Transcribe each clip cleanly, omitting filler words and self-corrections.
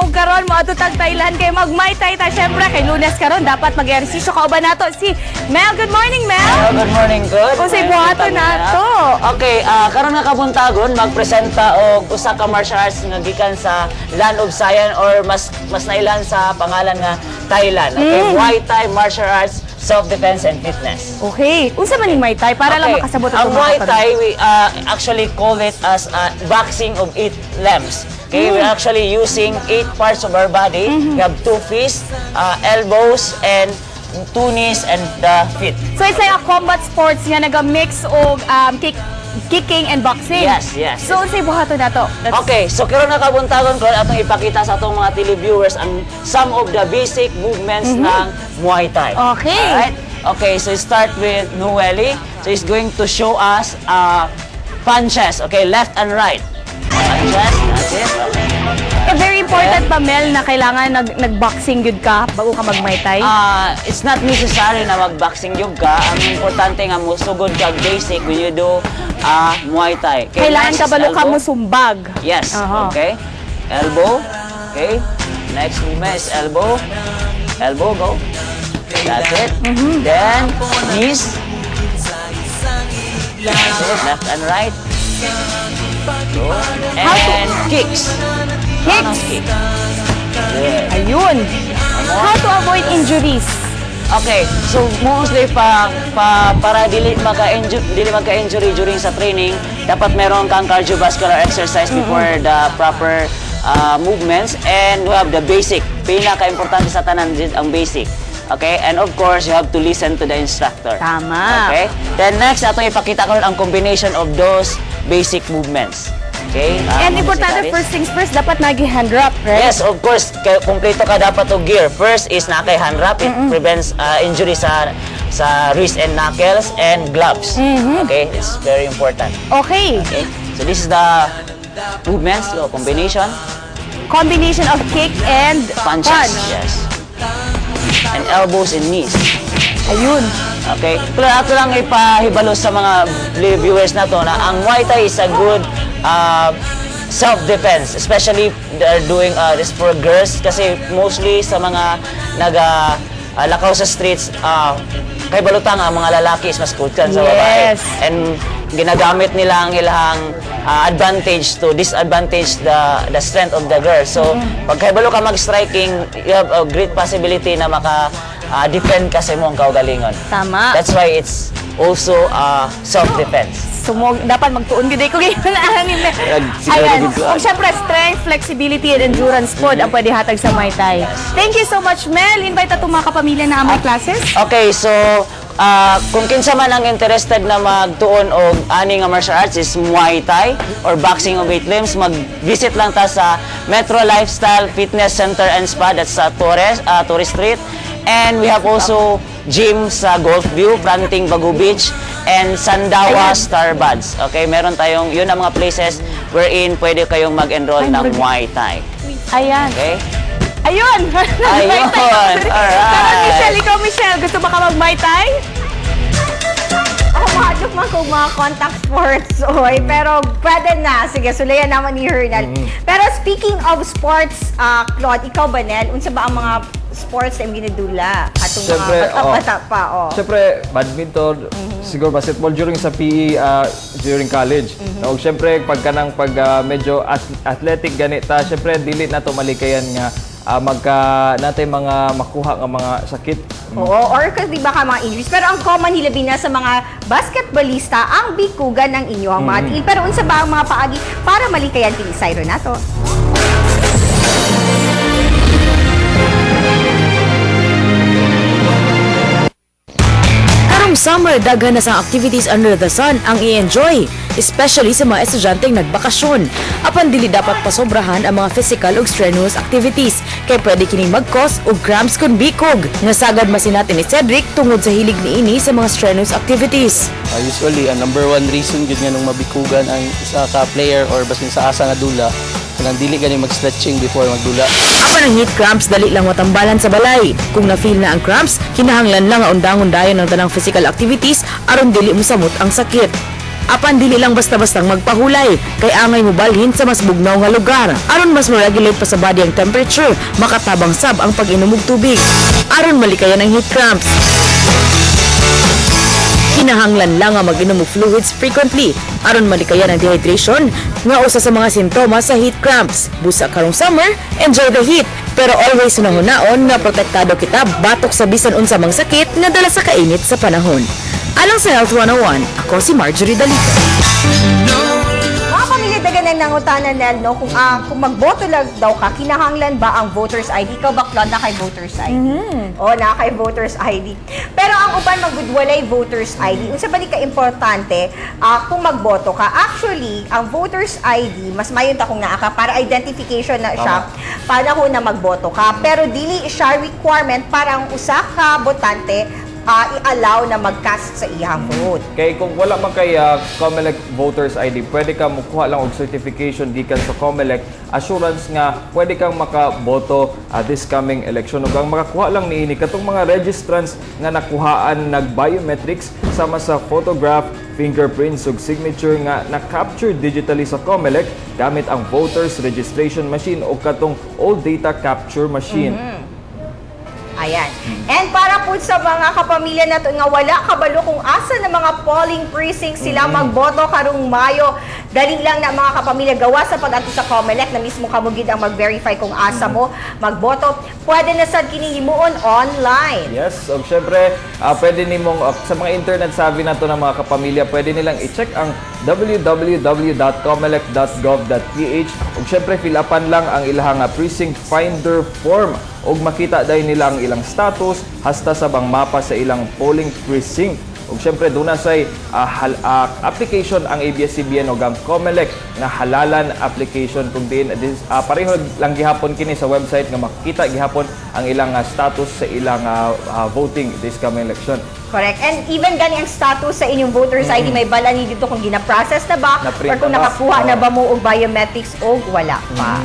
ug karon mo ato tag Thailand kay mag-Muay Thai ta syempre kay Lunes karon dapat mag-ehersisyo ka uban nato si Mel. Good morning, Mel. Hello, good morning, good. Unsay buhaton nato? Okay, karon nga kabuntagon magpresenta og usa ka martial arts nga gikan sa Land of Science or mas nailan sa pangalan nga Thailand. Okay, Muay Thai martial arts, self-defense and fitness. Okay, unsa man yung Muay Thai para lang makasabot Ang Muay Thai, we actually call it as boxing of 8 limbs. Okay, we're actually using 8 parts of our body. We have 2 fists, elbows, and 2 knees and the feet. So it's like a combat sports nga naga-mix og kicking and boxing. Yes, yes. So unsay buhaton nato? Okay, so karon nga kabuntagon ko atong ipakita sa atong mga televiewers ang some of the basic movements ng Muay Thai. Okay. Alright? Okay, so start with Nueli. So he's going to show us punches, okay, left and right. Punches, that's it. Okay. Very important pa, Mel, na kailangan nag-boxing yun ka bago ka mag-Muay Thai? It's not necessary na mag-boxing yung ka. Ang importante nga mo sugod kag basic when you do Muay Thai. Okay, Kailangan next ka balo is ka elbow. mo sumbag. Yes, Aha. okay. Elbow, okay. Next movement is elbow. Elbow, go. That's it. Then, knees. That's it, left and right. Go. And kicks. Kicks. Kick. Good. Ayun. How to avoid injuries? Okay, so mostly para dili magka-injury during sa training, dapat meron kang cardiovascular exercise before the proper movements, and we have the basic. Pinaka-importante sa tanan ang basic. Okay, and of course, you have to listen to the instructor. Tama. Okay, then next, atong ipakita ko ang combination of those basic movements. Okay? And importante, first things first, dapat nag-hand wrap, right? Yes, of course. Kompleto ka dapat o gear. First is nakay hand wrap. It prevents injury sa wrist and knuckles, and gloves. Okay? It's very important. Okay. Okay? So this is the movements, so combination. Combination of kick and Punches. punch. Yes. And elbows and knees. Ayun. Okay? Pero ato lang ipahibalo sa mga viewers na to na ang Muay Thai is a good self-defense, especially they're doing this for girls kasi mostly sa mga lakaw sa streets, kay balutang ang mga lalaki is mas good kan sa babae. Yes. And ginagamit nila ang ilang advantage to disadvantage the strength of the girl. So, pag kaibalo ka mag-striking, you have a great possibility na defend ka sa imong kaugalingon. Tama. That's why it's also self-defense. So, dapat magtuon gid ko gyud na ni Mel. Ayan. Ug syempre strength, flexibility and endurance pod ang pwede hatag sa Muay Thai. Thank you so much, Mel. Invite ato mga kapamilya na amay classes. Okay, so kung kinsa man ang interested na magtuon og ani nga martial arts is Muay Thai or boxing of 8 limbs, mag-visit lang ta sa Metro Lifestyle Fitness Center and Spa, that's sa Torres Street. And we have also gym sa Golf View, Planting Bagu Beach, and Sandawa Star Buds. Okay, meron tayong, yun ang mga places wherein pwede kayong mag-enroll ng Muay Thai. Ayan. Okay? Ayun. Ayun. Alright. Pero Michelle, ikaw Michelle, gusto ba ka mag-Muay Thai? Mahadok man kung mga contact sports, oy. Pero pwede na. Sige, sulayan naman ni Hernal. Pero speaking of sports, Claude, ikaw ba, Nel? Unsa ba ang mga sports na ginadula? Atong Siyempre, mga bata pa, Siyempre, badminton, siguro basketball during sa PE, during college. O siyempre, medyo athletic ganita, siyempre, dili na to malikayan nga natin mga makuha ng mga sakit. Oo, or kasi di ba ka mga injuries. Pero ang common hilabi na sa mga basketballista, ang bikugan ng inyong mga tiil. Pero unsa ba ang mga paagi para malikayan kini Sayro nato? Karong summer, daghan na sa activities under the sun ang i-enjoy, especially sa mga estudyanteng nagbakasyon. Apan dili dapat pasobrahan ang mga physical ug strenuous activities, kay pwede kining mag-cause og cramps kun bikog. Nga sagad masinatin ni Cedric tungod sa hilig niini sa mga strenuous activities. Usually, ang number one reason yun nga nung mabikugan ang isa ka player or basin sa asa nga dula, kanang dili gani mag-stretching before magdula. Apan ang heat cramps dali lang matambalan sa balay. Kung na-feel na ang cramps, kinahanglan lang nga undangon dayon ang tanang physical activities aron dili mosamot ang sakit. Apan dili lang basta-bastang magpahulay, kay angay mo balhin sa mas bugnaw nga lugar. Aron mas ma-regulate pa sa body ang temperature, makatabang sab ang pag-inom og tubig. Aron malikayan ang heat cramps. Kinahanglan lang nga mag-inom og fluids frequently aron malikayan ang dehydration nga usa sa mga simptomas sa heat cramps. Busa karong summer, enjoy the heat, pero always hunahon nga protektado kita batok sa bisan unsa mang sakit nga dala sa kainit sa panahon. Alang sa Health 101, ako si Marjorie Dalito. Mga pamilya, dagan ang nangutanan, Nel, no? Kung magboto lang daw ka, kinahanglan ba ang voter's ID? Ikaw ba, Claude, na kay voter's ID? Oo, na kay voter's ID. Pero ang uban magudwalay voter's ID, unsa ba di ka-importante kung magboto ka? Actually, ang voter's ID, mas mayon ta kung naa ka para identification na siya panahon na magboto ka. Pero dili siya requirement para ang usa ka botante i-allow na mag-cast sa iyang vote. Kay kung wala man kay COMELEC voters ID, pwede ka mukuha lang og certification gikan sa COMELEC, assurance nga pwede kang makaboto this coming election. Ug ang makakuha lang niini katong mga registrants nga nakuhaan nag-biometrics sama sa photograph, fingerprints ug signature nga na-capture digitally sa COMELEC gamit ang voters registration machine o katong old data capture machine. Ayan. And para po sa mga kapamilya nato nga wala kabalo kung asa na mga polling precincts sila magboto karong Mayo, dali lang na mga kapamilya gawa sa pag-ato sa COMELEC na mismo kamugid ang mag-verify kung asa mo magboto. Pwede na sad kini himuon online. Yes, ug syempre pwede nimong sa mga internet savvy nato ng mga kapamilya, pwede nilang i-check ang www.comelec.gov.ph ug syempre fill upan lang ang ilang precinct finder form ug makita dahil nila ang ilang status hasta sa bang mapa sa ilang polling precinct. Ug syempre doon na say application ang ABS-CBN o ang COMELEC na halalan application kung din pareho lang gihapon kini sa website nga makita gihapon ang ilang status sa ilang voting this coming election. Correct. And even gani ang status sa inyong voter's ID, may bala ni dito kung gina-process na ba Na-print or kung na ba? nakakuha na ba mo og biometrics o wala pa.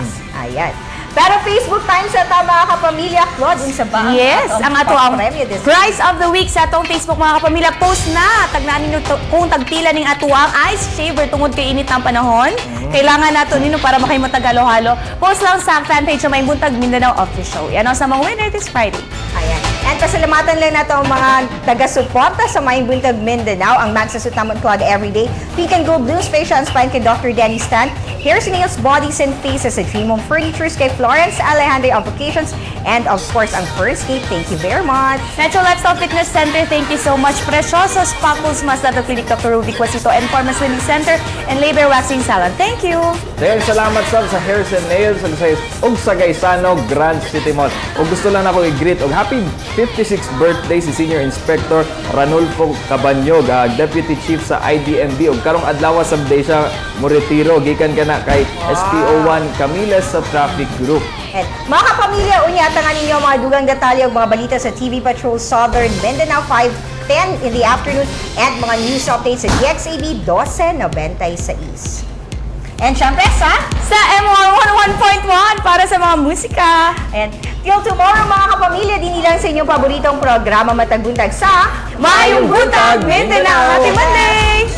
Ayan. Pero Facebook Times sa mga kapamilya, Claude, sa ba? Yes, ang ato ang premyo this Prize of the Week sa atong Facebook mga kapamilya. Post na, tagnaan ninyo kung tagtila ning ato ang ice shaver tungod kay init ng panahon. Kailangan nato nino para makay matagalo-halo. Post lang sa fanpage sa May Buntag Mindanao Official. Yan ang sa mga winner this Friday. Ayan. And pasalamatan lang nato ang mga taga-suporta sa May Buntag Mindanao, ang Magsasut namon Claude Everyday, Pink and Gold Blues Facial and Spine kay Dr. Denny Stan, Hairs, Nails, Bodies and Faces at Dream Home Furnitures kay Florence Alejandro Applications, and of course ang Firstgate. Thank you very much. Natural Lifestyle Fitness Center, thank you so much. Preciosos Sparkles Master Clinic, Dr. Ruby Quasito, and Forma Swimming Center, and Labor Waxing Salon. Thank you. Dahil salamat sa Hairs and Nails ug sa Gaisano Grand City Mall. Ug gusto lang ako i-greet og happy 56th birthday si Senior Inspector Ranulfo Cabanyog, Deputy Chief sa IDMB. Ug karong adlaw sa day siya mo retiro gikan kana kay SPO1 Camiles sa Traffic Group. And mga kapamilya, unyatangan ninyo ang mga dugang detalye o mga balita sa TV Patrol Southern Mindanao 5:10 in the afternoon and mga news updates sa DXAB 12:96. And syempre sa M1 101.1 para sa mga musika. and till tomorrow mga kapamilya, din lang sa inyong paboritong programa Matag Buntag sa Mayong Buntag Mindanao. Happy Monday!